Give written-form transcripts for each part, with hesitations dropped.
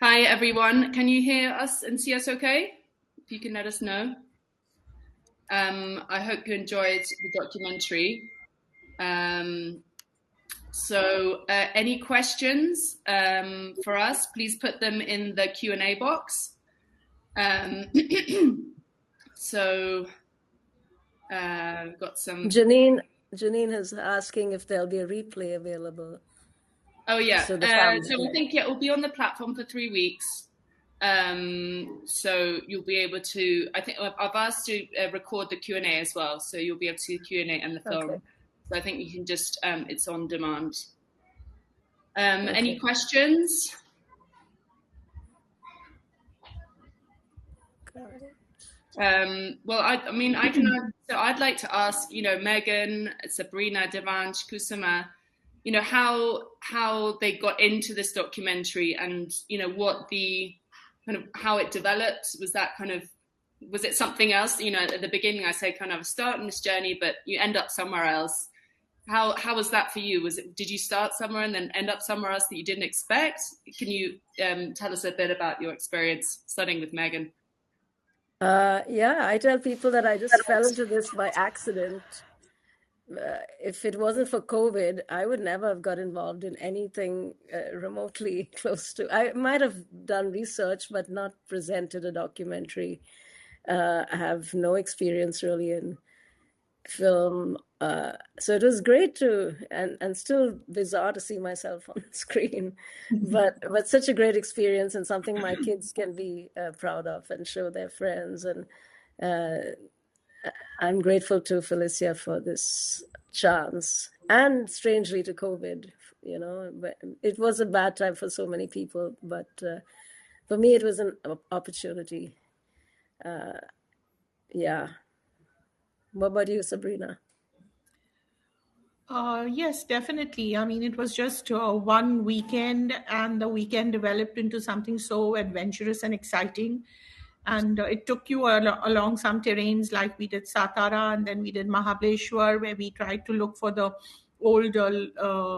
Hi, everyone. Can you hear us and see us okay? If you can let us know. I hope you enjoyed the documentary. Any questions for us, please put them in the Q&A box. We've got some... Janine is asking if there'll be a replay available. Oh, yeah. So I think it will be on the platform for 3 weeks. So you'll be able to, I think I've asked to record the Q&A as well. So you'll be able to see the Q&A and the film. Okay. So I think you can just, it's on demand. Okay. Any questions? Well, I'd like to ask, Megan, Sabrina, Devansh, Kusuma, how they got into this documentary and, what the kind of how it developed. Was it something else? At the beginning I say kind of start on this journey, but you end up somewhere else. How was that for you? Did you start somewhere and then end up somewhere else that you didn't expect? Can you tell us a bit about your experience studying with Megan? Yeah, I tell people that I just fell into this by accident. If it wasn't for COVID, I would never have got involved in anything remotely close to. I might have done research, but not presented a documentary. I have no experience really in film. So it was great and still bizarre to see myself on the screen, but such a great experience and something my kids can be proud of and show their friends. And I'm grateful to Felicia for this chance, and strangely to COVID. It was a bad time for so many people, but for me it was an opportunity. Yeah. What about you, Sabrina? Yes, definitely. I mean, it was just one weekend, and the weekend developed into something so adventurous and exciting. And it took you along some terrains, like we did Satara, and then we did Mahabaleshwar, where we tried to look for the old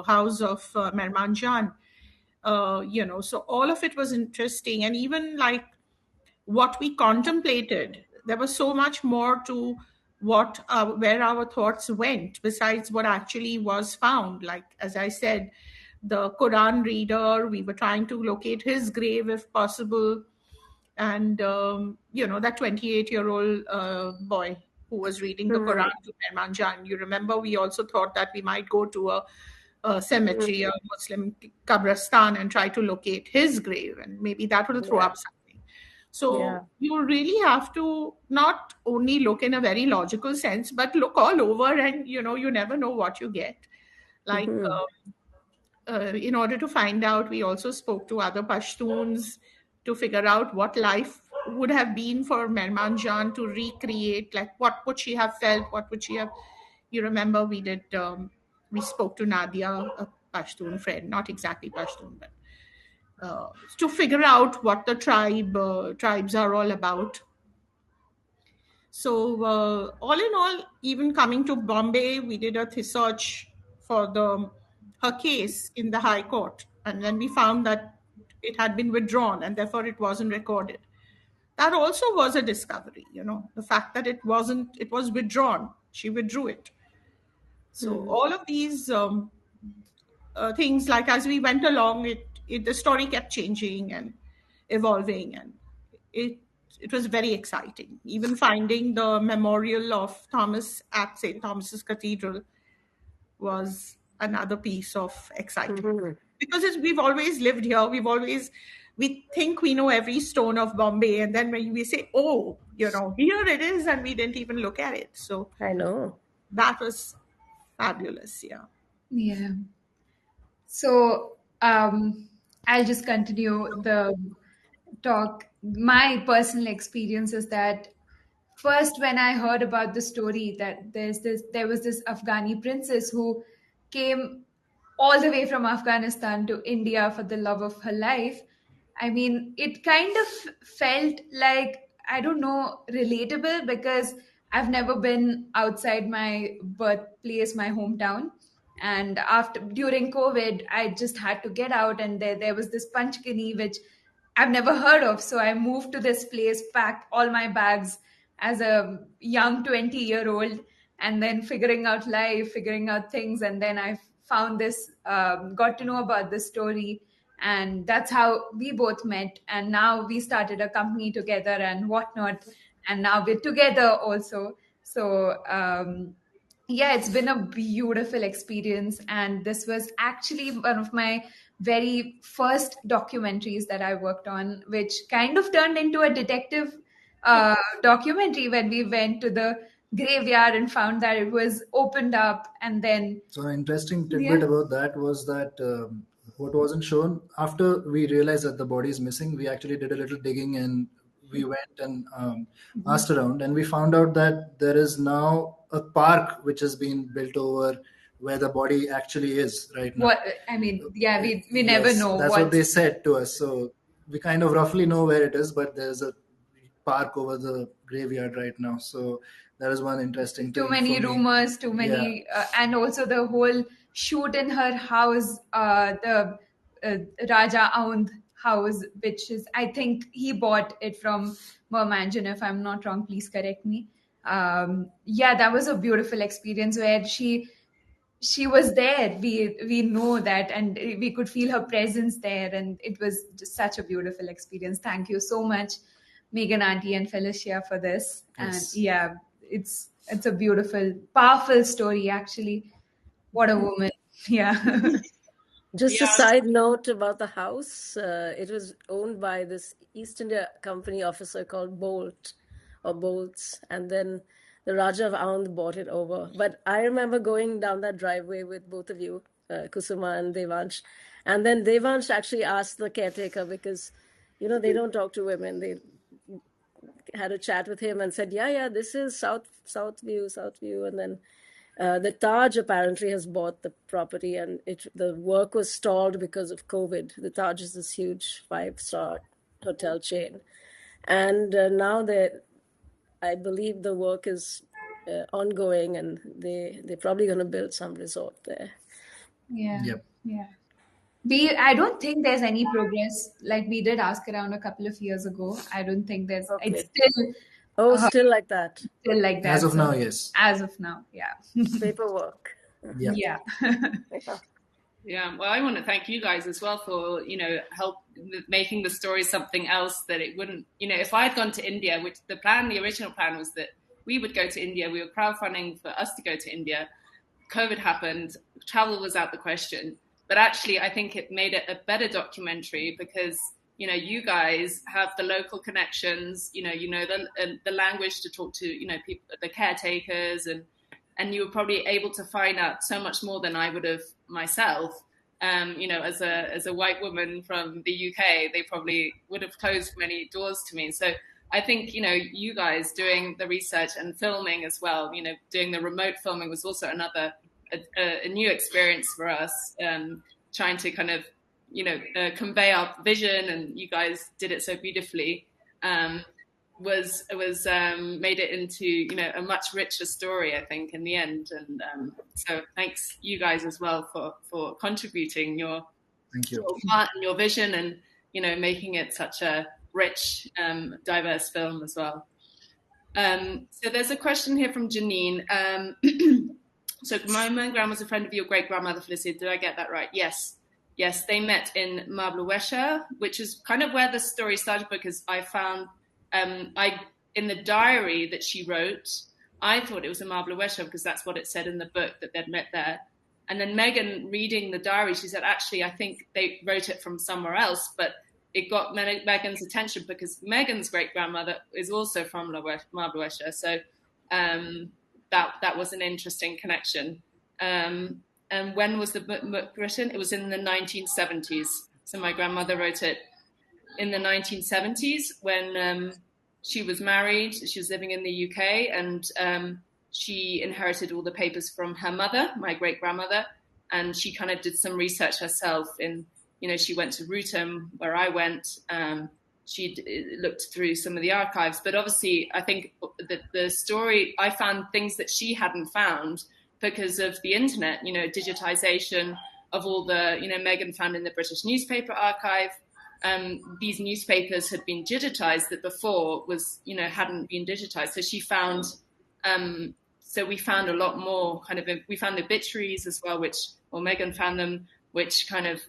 house of Mermanjan. So all of it was interesting. And even like what we contemplated, there was so much more to where our thoughts went besides what actually was found. Like, as I said, the Quran reader, we were trying to locate his grave if possible. And, that 28-year-old boy who was reading the Quran to Mermanjan, you remember, we also thought that we might go to a cemetery, a Muslim Qabristan, and try to locate his grave, and maybe that will throw up something. So you really have to not only look in a very logical sense, but look all over, and, you never know what you get. Like, in order to find out, we also spoke to other Pashtuns to figure out what life would have been for Mermanjan, to recreate, like, what would she have felt? What would she have, you remember, we spoke to Nadia, a Pashtun friend, not exactly Pashtun, but to figure out what the tribes are all about. So all in all, even coming to Bombay, we did a research for her case in the High Court, and then we found that it had been withdrawn, and therefore it wasn't recorded. That also was a discovery, the fact that it was withdrawn. She withdrew it. So all of these things, like, as we went along, the story kept changing and evolving, and it was very exciting. Even finding the memorial of Thomas at St. Thomas's Cathedral was another piece of excitement. Because we've always lived here. We think we know every stone of Bombay, and then when we say, oh, here it is, and we didn't even look at it. So I know. That was fabulous, yeah. Yeah. So I'll just continue the talk. My personal experience is that first, when I heard about the story that there was this Afghani princess who came all the way from Afghanistan to India for the love of her life, I mean, it kind of felt like, I don't know, relatable, because I've never been outside my birthplace, my hometown. And during COVID, I just had to get out, and there was this Panchgani, which I've never heard of. So I moved to this place, packed all my bags as a young 20-year-old, and then figuring out life, figuring out things. And then I found this, got to know about this story. And that's how we both met. And now we started a company together and whatnot. And now we're together also. So, yeah, it's been a beautiful experience. And this was actually one of my very first documentaries that I worked on, which kind of turned into a detective documentary when we went to the graveyard and found that it was opened up. And then, So an interesting tidbit about that was that what wasn't shown, after we realized that the body is missing, we actually did a little digging and we went and asked around, and we found out that there is now a park which has been built over where the body actually is right now. what I mean, yeah, we never Yes, know that's what they said to us. So we kind of roughly know where it is, but there's a park over the graveyard right now. So that is one interesting too thing many for me. rumors, too many, and also the whole shoot in her house, the Raja Aund house, which is, I think he bought it from Mermanjan, if I'm not wrong, please correct me. Yeah, that was a beautiful experience where she was there. We know that, and we could feel her presence there, and it was just such a beautiful experience. Thank you so much, Megan Auntie and Felicia, for this. Yes. And yeah, it's a beautiful, powerful story, actually. What a woman. Yeah. Just Yeah. a side note about the house. It was owned by this East India Company officer called Bolt or Bolts. And then the Raja of Aundh bought it over. But I remember going down that driveway with both of you, Kusuma and Devansh. And then Devansh actually asked the caretaker, because, you know, they don't talk to women. They had a chat with him and said, yeah, this is South View. And then the Taj apparently has bought the property, and the work was stalled because of COVID. The Taj is this huge 5-star hotel chain. And now I believe the work is ongoing, and they're probably going to build some resort there. Yeah. Yep. Yeah. I don't think there's any progress. Like, we did ask around a couple of years ago. I don't think there's, Okay. it's still Still like that. still like that. As of now, yes. As of now, yeah. Paperwork. Yeah. Yeah. Yeah, well, I want to thank you guys as well for, help making the story something else that it wouldn't, if I had gone to India, which the original plan was that we would go to India. We were crowdfunding for us to go to India. COVID happened. Travel was out the question. But actually, I think it made it a better documentary because, you guys have the local connections, the language to talk to, people, the caretakers, and you were probably able to find out so much more than I would have myself. As a white woman from the UK, they probably would have closed many doors to me. So I think, you guys doing the research and filming as well, doing the remote filming was also another a new experience for us, trying to kind of, convey our vision, and you guys did it so beautifully. Was made it into a much richer story, I think, in the end. And so thanks you guys as well for contributing your part and your vision, and making it such a rich, diverse film as well. So there's a question here from Janine. So my own grandma was a friend of your great grandmother, Felicia. Did I get that right? Yes, they met in Mablawesha, which is kind of where the story started, because I found in the diary that she wrote, I thought it was in Mablawesha because that's what it said in the book, that they'd met there. And then Megan, reading the diary, she said, actually, I think they wrote it from somewhere else, but it got Megan's attention because Megan's great-grandmother is also from Mablawesha. So that was an interesting connection. And when was the book written? It was in the 1970s. So my grandmother wrote it in the 1970s when she was married. She was living in the UK, and she inherited all the papers from her mother, my great-grandmother, and she kind of did some research herself. She went to Rutam, where I went. She looked through some of the archives, but obviously I think the story, I found things that she hadn't found because of the internet, digitization of all the, Megan found in the British newspaper archive, these newspapers had been digitized that before was, hadn't been digitized. So she found, so we found a lot more we found obituaries as well, Megan found them, which kind of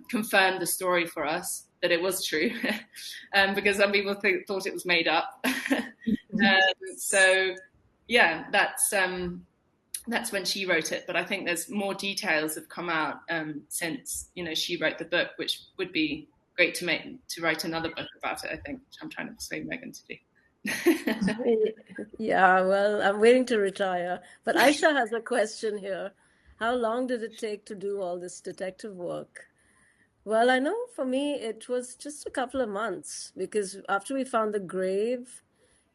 confirmed the story for us that it was true, because some people thought it was made up. So yeah, that's when she wrote it. But I think there's more details have come out since she wrote the book, which would be great to write another book about it. I think, which I'm trying to persuade Megan to do. Yeah, well, I'm waiting to retire. But Aisha has a question here. How long did it take to do all this detective work? Well, I know for me it was just a couple of months, because after we found the grave,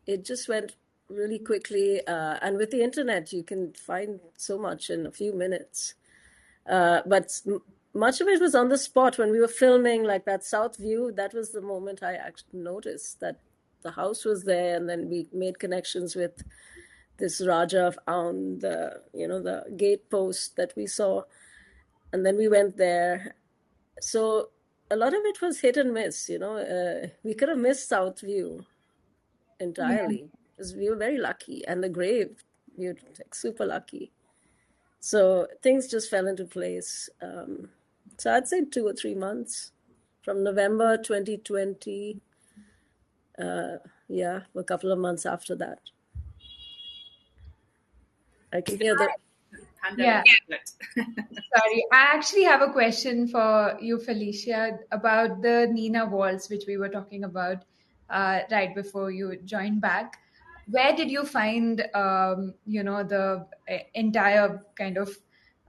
it just went really quickly. And with the internet, you can find so much in a few minutes. But much of it was on the spot when we were filming, like that south view. That was the moment I actually noticed that the house was there, and then we made connections with this Raja on the gate post that we saw, and then we went there. So a lot of it was hit and miss. We could have missed South View entirely, because we were very lucky, and the grave, we were like super lucky. So things just fell into place. So I'd say 2 or 3 months from November 2020. A couple of months after that. I can hear the... Yeah. Sorry, I actually have a question for you, Felicia, about the Nina waltz, which we were talking about right before you joined back. Where did you find, the entire kind of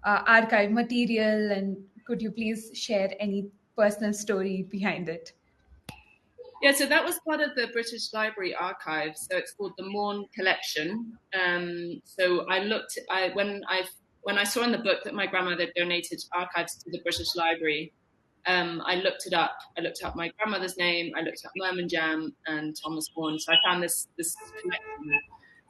archive material, and could you please share any personal story behind it? Yeah, so that was part of the British Library archive. So it's called the Morn Collection. So when I saw in the book that my grandmother donated archives to the British Library, I looked it up. I looked up my grandmother's name. I looked up mermanjan and Thomas Morn. So I found this collection.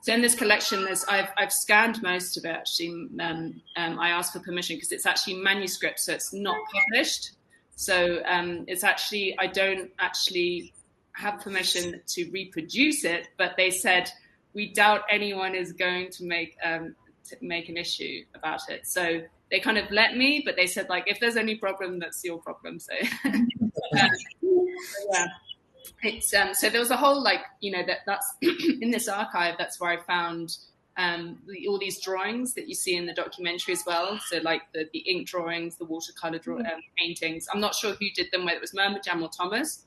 So in this collection, I've scanned most of it. Actually, I asked for permission because it's actually manuscript, so it's not published. So it's actually, I don't actually have permission to reproduce it, but they said we doubt anyone is going to make an issue about it. So they kind of let me, but they said, like, if there's any problem, that's your problem. So yeah, it's so there was a whole, like, that's in this archive. That's where I found all these drawings that you see in the documentary as well. So like the ink drawings, the watercolor paintings. I'm not sure who did them, whether it was Mermanjan or Thomas,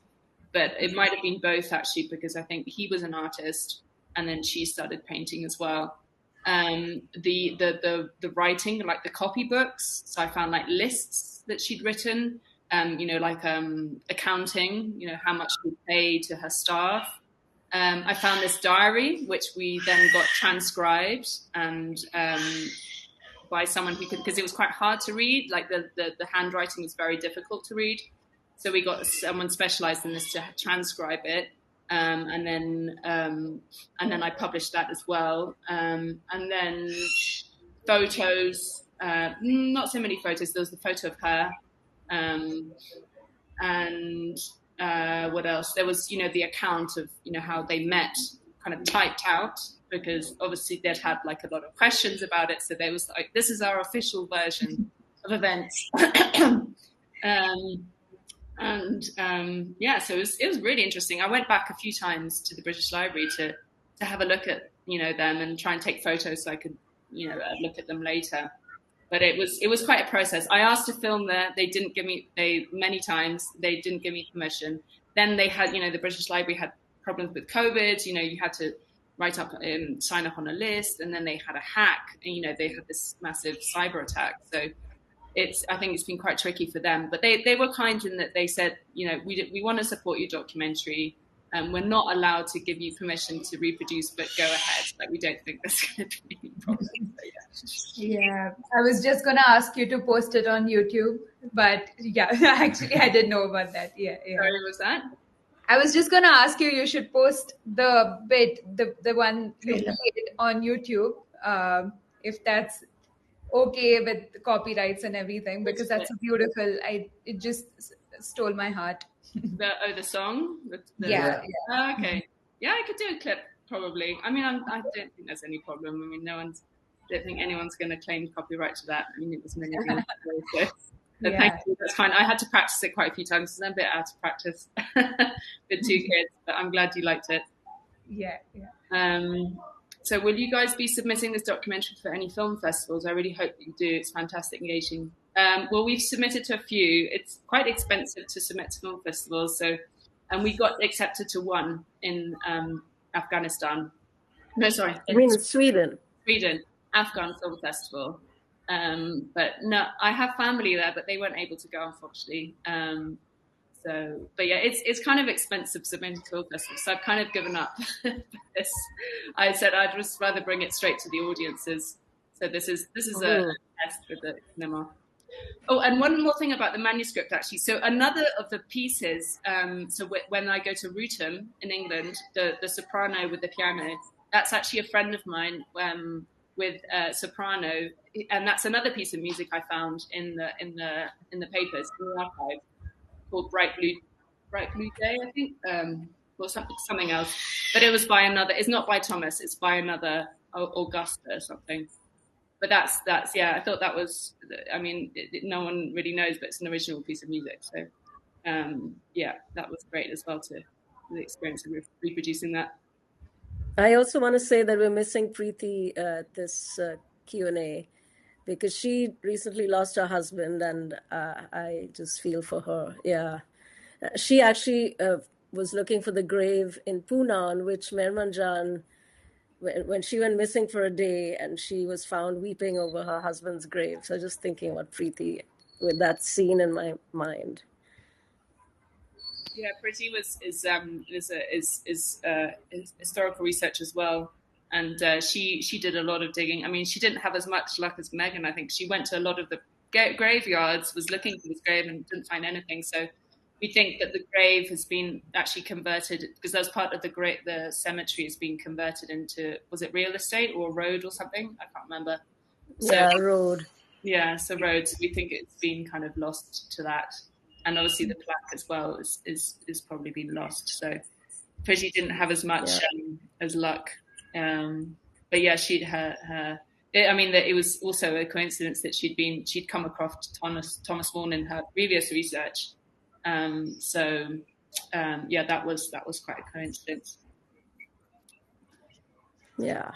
but it might have been both, actually, because I think he was an artist and then she started painting as well. The writing, like the copybooks. So I found like lists that she'd written, accounting, how much she paid to her staff. I found this diary, which we then got transcribed and by someone who could, because it was quite hard to read. Like the handwriting was very difficult to read. So we got someone specialized in this to transcribe it. And then I published that as well. And then photos, not so many photos. There was the photo of her. And what else? There was, the account of, how they met, kind of typed out, because obviously they'd had like a lot of questions about it. So there was like, this is our official version of events. So it was really interesting. I went back a few times to the British Library to have a look at, them and try and take photos so I could, look at them later. But it was quite a process. I asked to film there. They didn't give me, many times, they didn't give me permission. Then they had, the British Library had problems with COVID. You had to write up, sign up on a list. And then they had a hack, and, they had this massive cyber attack. So I think it's been quite tricky for them. But they were kind in that they said, we want to support your documentary. We're not allowed to give you permission to reproduce, but go ahead. Like, we don't think there's going to be any problem. Yeah, I was just going to ask you to post it on YouTube, but yeah, actually I didn't know about that. Yeah. Sorry, what was that? I was just going to ask you should post the bit, the one you played on YouTube, if that's okay with copyrights and everything, because that's beautiful. It just stole my heart. The song? Yeah. Oh, okay. Yeah, I could do a clip probably. I mean, I don't think there's any problem. I mean, don't think anyone's going to claim copyright to that. I mean, it was many years ago, so thank you. That's fine. I had to practice it quite a few times because I'm a bit out of practice with 2 kids, but I'm glad you liked it. Yeah. So will you guys be submitting this documentary for any film festivals? I really hope that you do. It's fantastic engaging. Well, we've submitted to a few. It's quite expensive to submit to film festivals. And we got accepted to one in Afghanistan. No, sorry. I mean, in Sweden. Sweden, Afghan Film Festival. But no, I have family there, but they weren't able to go, unfortunately. But yeah, it's kind of expensive submitting to film festivals, so I've kind of given up this. I said I'd just rather bring it straight to the audiences. So this is a test with the cinema. Oh, and one more thing about the manuscript, actually. So another of the pieces, when I go to Rutham in England, the soprano with the piano, that's actually a friend of mine with soprano, and that's another piece of music I found in the papers, in the archive, called Bright Blue Day, I think, or something else. But it was by another. It's not by Thomas. It's by another Augusta or something. But that's yeah. I thought that was. I mean, no one really knows, but it's an original piece of music. So yeah, that was great as well, to the experience of reproducing that. I also want to say that we're missing Preeti at this Q&A because she recently lost her husband, and I just feel for her. Yeah, she actually was looking for the grave in Pune, on which Mermanjan, when she went missing for a day, and she was found weeping over her husband's grave. So just thinking about Preeti with that scene in my mind. Yeah, Preeti is historical research as well, and she did a lot of digging. I mean, she didn't have as much luck as Megan. I think she went to a lot of the graveyards, was looking for this grave and didn't find anything. So we think that the grave has been actually converted, because that was part of the cemetery has been converted into, was it real estate or road or something? I can't remember. So, yeah, road. Yeah, so road. So we think it's been kind of lost to that. And obviously the plaque as well is probably been lost. So Preeti didn't have as much as luck. But yeah, it was also a coincidence that she'd come across Thomas Vaughan in her previous research. That was quite a coincidence. Yeah.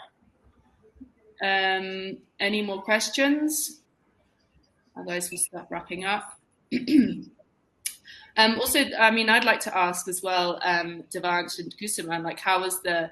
Any more questions? Otherwise we'll start wrapping up. Also, I mean, I'd like to ask as well, Devansh and Kusuma, like, how was the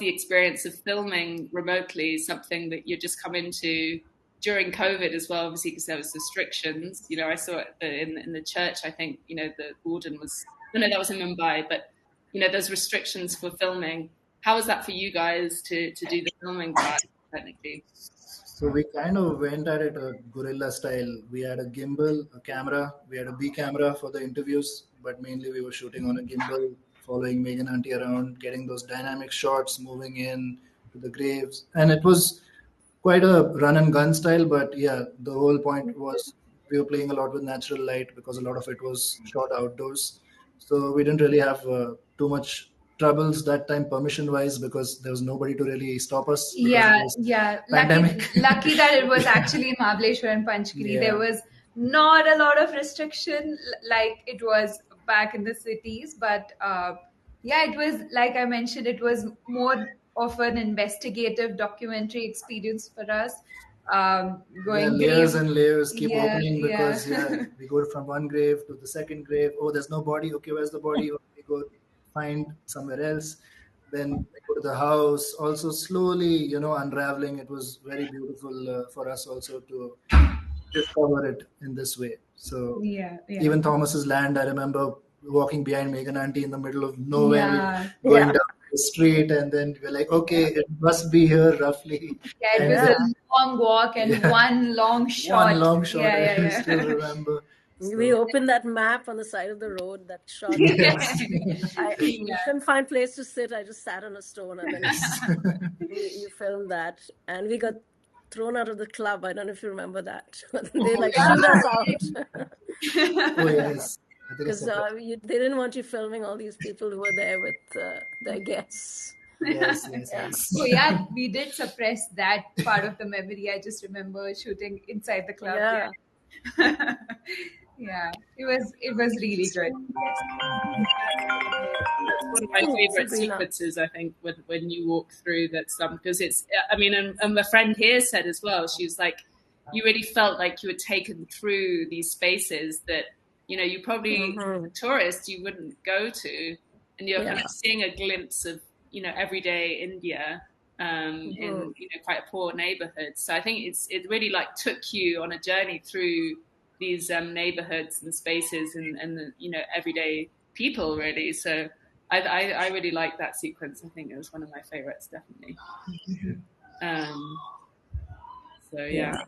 experience of filming remotely, something that you just come into during COVID as well, obviously, because there was restrictions. You know, I saw it in the church, I think, you know, the warden was, that was in Mumbai, but, you know, there's restrictions for filming. How was that for you guys to do the filming part, technically? So we kind of went at it a guerrilla style. We had a gimbal, a camera. We had a B camera for the interviews, but mainly we were shooting on a gimbal, following Megan Auntie around, getting those dynamic shots, moving in to the graves. And it was quite a run and gun style, but yeah, the whole point was we were playing a lot with natural light because a lot of it was shot outdoors. So we didn't really have too much troubles that time permission wise, because there was nobody to really stop us. Pandemic. Lucky that it was actually in Mahabaleshwar and Panchgiri. Yeah. There was not a lot of restriction like it was back in the cities, but it was, like I mentioned, it was more of an investigative documentary experience for us. Going layers and layers keep opening because we go from one grave to the second grave. Oh, there's no body. Okay, where's the body? Okay, we go find somewhere else. Then we go to the house. Also slowly, unraveling. It was very beautiful for us also to discover it in this way. So even Thomas's land, I remember walking behind Megan Auntie in the middle of nowhere, going down the street, and then we're like, okay, it must be here roughly. Yeah, it was a long walk and one long shot. One long shot, I still remember. So, we opened that map on the side of the road, that shot. Yes. I couldn't find a place to sit. I just sat on a stone, and then you filmed that. And we got thrown out of the club. I don't know if you remember that. They shoot us out. Oh, yes. I think it's Because separate. they didn't want you filming all these people who were there with their guests. Yes, Yeah. So yeah, we did suppress that part of the memory. I just remember shooting inside the club. Yeah. Yeah. Yeah, it was really good. Yes. That's one of my favorite Sabrina. sequences, I think, when you walk through that stuff, because it's, I mean, and my friend here said as well, she was like, you really felt like you were taken through these spaces that, you know, you probably, as a tourist, you wouldn't go to, and you're kind of seeing a glimpse of, you know, everyday India in, you know, quite a poor neighborhood. So I think it really like took you on a journey through these neighborhoods and spaces and the, you know, everyday people really. So I really like that sequence. I think it was one of my favorites, definitely. So yeah.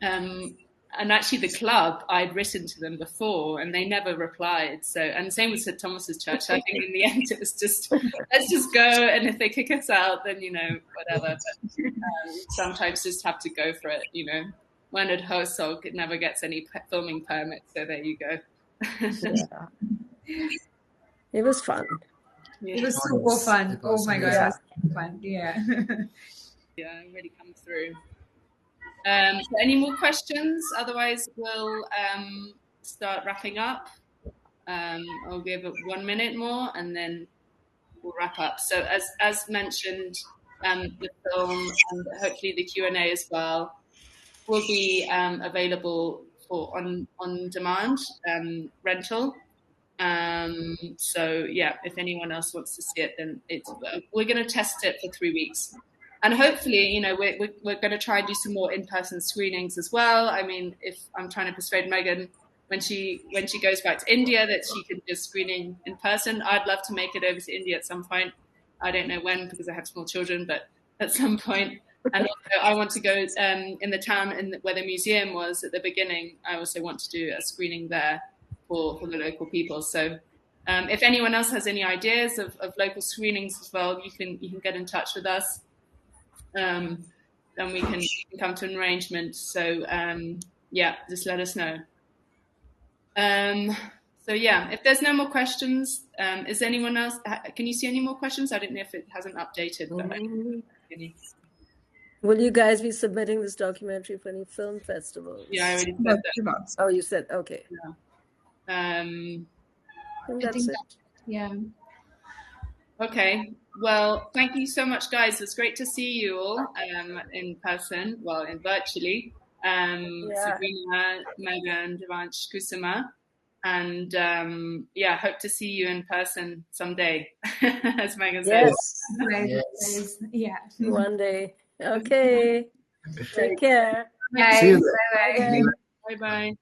And actually the club, I'd written to them before and they never replied. So, and same with St. Thomas's Church. So I think in the end it was just, let's just go. And if they kick us out, then, you know, whatever. But sometimes just have to go for it, you know. Leonard Herzog, it never gets any filming permits. So there you go. Yeah. It was fun. It was super fun. Oh my God, it was super fun. Yeah. Yeah, it really comes through. So any more questions? Otherwise, we'll start wrapping up. I'll give it 1 minute more, and then we'll wrap up. So, as mentioned, the film and hopefully the Q&A as well will be available for on demand rental. So yeah, if anyone else wants to see it, then we're going to test it for 3 weeks. And hopefully, you know, we're going to try and do some more in-person screenings as well. I mean, if I'm trying to persuade Megan when she goes back to India that she can do screening in person, I'd love to make it over to India at some point. I don't know when because I have small children, but at some point. And also I want to go in the town where the museum was at the beginning. I also want to do a screening there for the local people. So if anyone else has any ideas of local screenings as well, you can get in touch with us. Then we can come to an arrangement. So yeah, just let us know. So yeah, if there's no more questions, is anyone else? Can you see any more questions? I don't know if it hasn't updated. Will you guys be submitting this documentary for any film festivals? Yeah, I already said that. Oh, you said okay. Yeah. I think that's it. Yeah. Okay. Well, thank you so much, guys. It's great to see you all in person, well, and virtually. Sabrina, Megan, Devansh, Kusuma. And yeah, hope to see you in person someday, as Megan said. Yes. Yeah. One day. Okay. Take care. Bye. See you. Bye. Bye-bye.